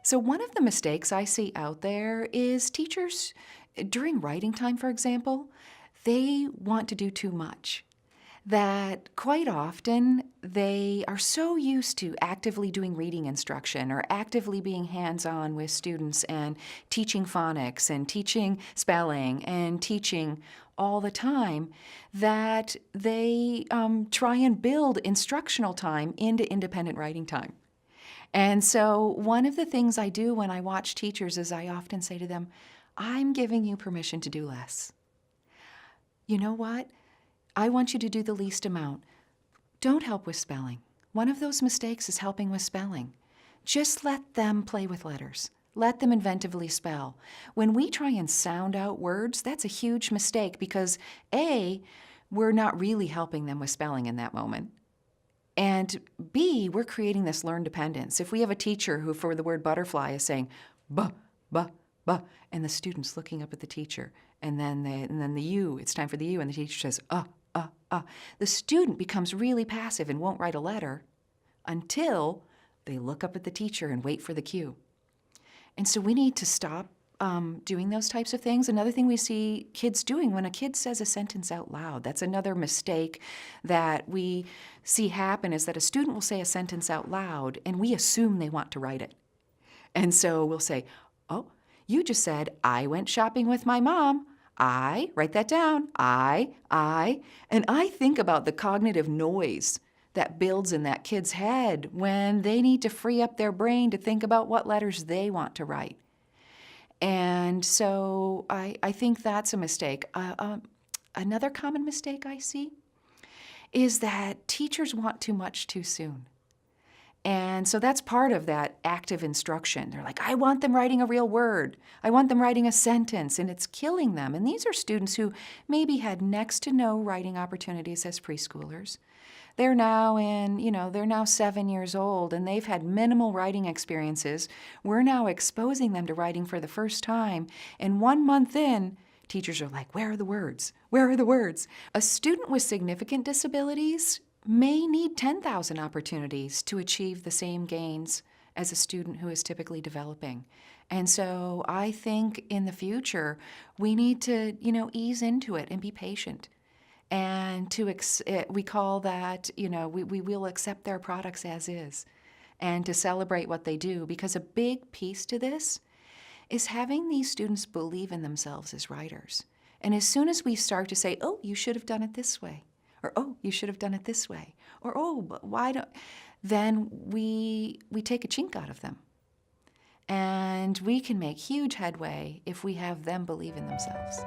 So, one of the mistakes I see out there is teachers, during writing time, for example, they want to do too much. That quite often they are so used to actively doing reading instruction or actively being hands on with students and teaching phonics and teaching spelling and teaching all the time that they try and build instructional time into independent writing time. And so, one of the things I do when I watch teachers is I often say to them, I'm giving you permission to do less. You know what? I want you to do the least amount. Don't help with spelling. One of those mistakes is helping with spelling. Just let them play with letters. Let them inventively spell. When we try and sound out words, that's a huge mistake because A, we're not really helping them with spelling in that moment. And B, we're creating this learned dependence. If we have a teacher who, for the word butterfly, is saying, buh, buh, buh, and the student's looking up at the teacher, and then the U, it's time for the U, and the teacher says, the student becomes really passive and won't write a letter until they look up at the teacher and wait for the cue. And so we need to stop doing those types of things. Another thing we see kids doing when a kid says a sentence out loud, that's another mistake that we see happen, is that a student will say a sentence out loud and we assume they want to write it. And so we'll say, oh, you just said, I went shopping with my mom. I, write that down, and I think about the cognitive noise that builds in that kid's head when they need to free up their brain to think about what letters they want to write. And so I think that's a mistake. Another common mistake I see is that teachers want too much too soon. And so that's part of that active instruction. They're like, I want them writing a real word. I want them writing a sentence, and it's killing them. And these are students who maybe had next to no writing opportunities as preschoolers. They're now 7 years old, and they've had minimal writing experiences. We're now exposing them to writing for the first time. And 1 month in, teachers are like, where are the words? Where are the words? A student with significant disabilities may need 10,000 opportunities to achieve the same gains as a student who is typically developing. And so I think in the future, we need to, ease into it and be patient. And we call that, we will accept their products as is and to celebrate what they do, because a big piece to this is having these students believe in themselves as writers. And as soon as we start to say, oh, you should have done it this way, or oh, you should have done it this way, or oh, but why don't, then we take a chink out of them. And we can make huge headway if we have them believe in themselves.